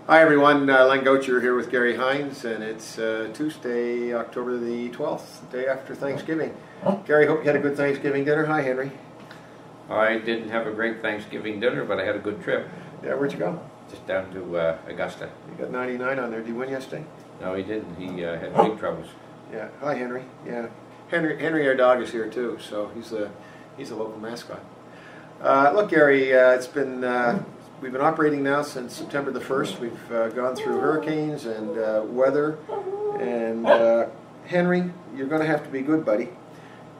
Hi everyone, Len Gocher here with Gary Hines, and it's Tuesday, October the 12th, the day after Thanksgiving. Gary, hope you had a good Thanksgiving dinner. Hi Henry. I didn't have a great Thanksgiving dinner, but I had a good trip. Yeah, where'd you go? Just down to Augusta. You got 99 on there. Did you win yesterday? No, he didn't. He had big troubles. Yeah. Hi Henry. Yeah. Henry, our dog, is here too, so he's a local mascot. Look, Gary, it's been we've been operating now since September the 1st. We've gone through hurricanes and weather, and Henry, you're going to have to be good, buddy.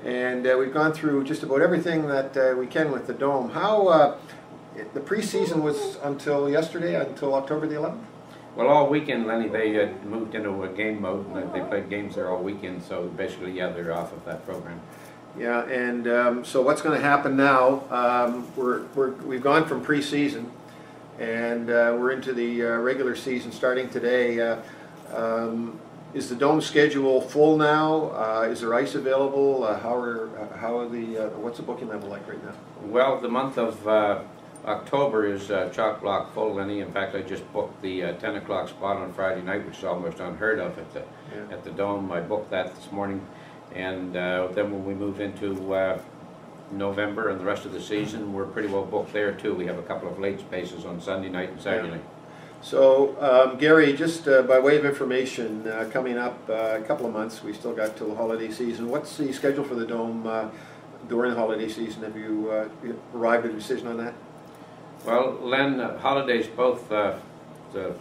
And we've gone through just about everything that we can with the Dome. How the preseason was until yesterday, until October the 11th? Well, all weekend, Lenny, they had moved into a game mode, and they played games there all weekend, so basically, yeah, they're off of that program. Yeah, and so what's going to happen now, we've gone from preseason, and we're into the regular season starting today. Is the Dome schedule full now? Is there ice available? What's the booking level like right now? Well, the month of October is chock-block full, Lenny. In fact, I just booked the 10 o'clock spot on Friday night, which is almost unheard of at the Dome. I booked that this morning, and then when we move into November and the rest of the season, we're pretty well booked there too. We have a couple of late spaces on Sunday night and Saturday night. So, Gary, just by way of information, coming up a couple of months, we still got till the holiday season. What's the schedule for the Dome during the holiday season? Have you arrived at a decision on that? Well, Len, holidays, both the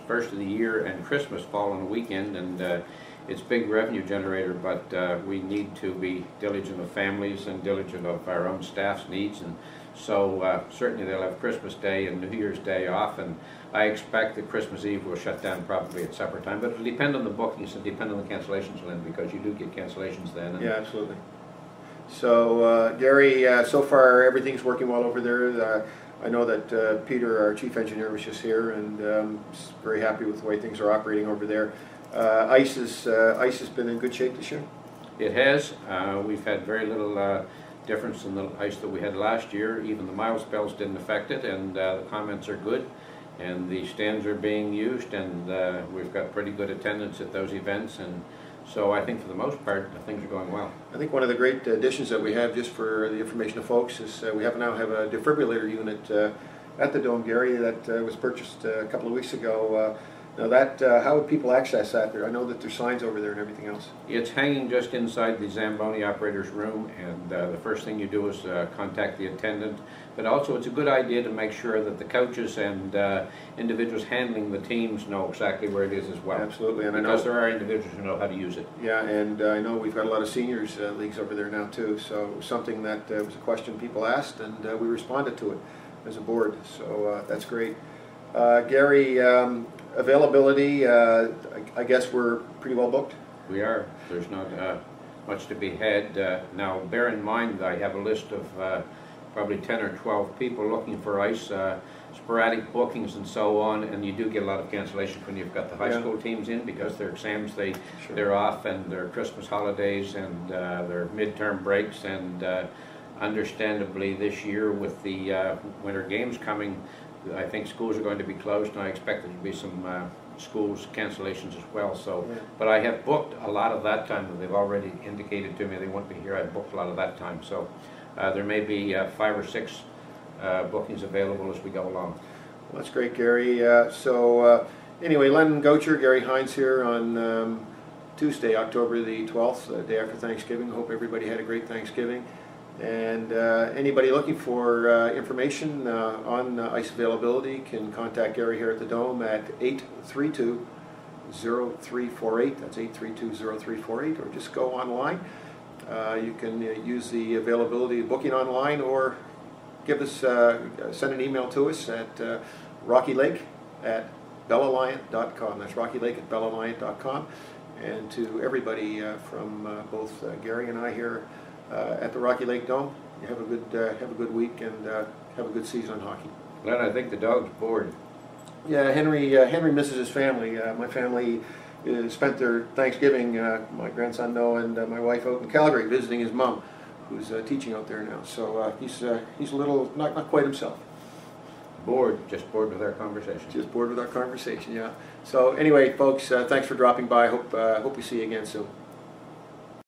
first of the year and Christmas fall on a weekend, and it's a big revenue generator, but we need to be diligent of families and diligent of our own staff's needs, and so certainly they'll have Christmas Day and New Year's Day off, and I expect that Christmas Eve will shut down probably at supper time, but it'll depend on the bookings and depend on the cancellations, Len, because you do get cancellations then. Yeah, absolutely. So, Gary, so far everything's working well over there. I know that Peter, our chief engineer, was just here, and very happy with the way things are operating over there. Ice has been in good shape this year? It has. We've had very little difference in the ice that we had last year. Even the mild spells didn't affect it, and the comments are good, and the stands are being used, and we've got pretty good attendance at those events, and so I think for the most part things are going well. I think one of the great additions that we have, just for the information of folks, is we now have a defibrillator unit at the Dome, Gary, that was purchased a couple of weeks ago. Now how would people access that? I know that there's signs over there and everything else. It's hanging just inside the Zamboni operator's room, and the first thing you do is contact the attendant. But also it's a good idea to make sure that the coaches and individuals handling the teams know exactly where it is as well. Absolutely. And because there are individuals who know how to use it. Yeah, and I know we've got a lot of seniors leagues over there now too, so it was something that was a question people asked, and we responded to it as a board, so that's great. Gary, availability, I guess we're pretty well booked? We are. There's not much to be had. Now, bear in mind, I have a list of probably 10 or 12 people looking for ice, sporadic bookings and so on, and you do get a lot of cancellations when you've got the high school teams in, because their exams, they're off, and their Christmas holidays, and their midterm breaks, and understandably this year with the winter games coming, I think schools are going to be closed, and I expect there to be some schools cancellations as well. So, but I have booked a lot of that time. They've already indicated to me they want me here. I've booked a lot of that time. So there may be 5 or 6 bookings available as we go along. Well, that's great, Gary. Anyway, Len Gocher, Gary Hines here on Tuesday, October the 12th, the day after Thanksgiving. Hope everybody had a great Thanksgiving. And anybody looking for information on ice availability can contact Gary here at the Dome at 832-0348. That's 832-0348, or just go online. You can use the availability booking online, or give us send an email to us at rockylake@bellalliant.com. That's rockylake@bellalliant.com. And to everybody from both Gary and I here at the Rocky Lake Dome, you have a good week, and have a good season on hockey. Len, I think the dog's bored. Yeah, Henry misses his family. My family spent their Thanksgiving, my grandson Noah and my wife, out in Calgary visiting his mom, who's teaching out there now. So he's a little not quite himself. Bored, just bored with our conversation. Just bored with our conversation, yeah. So anyway, folks, thanks for dropping by. Hope we see you again soon.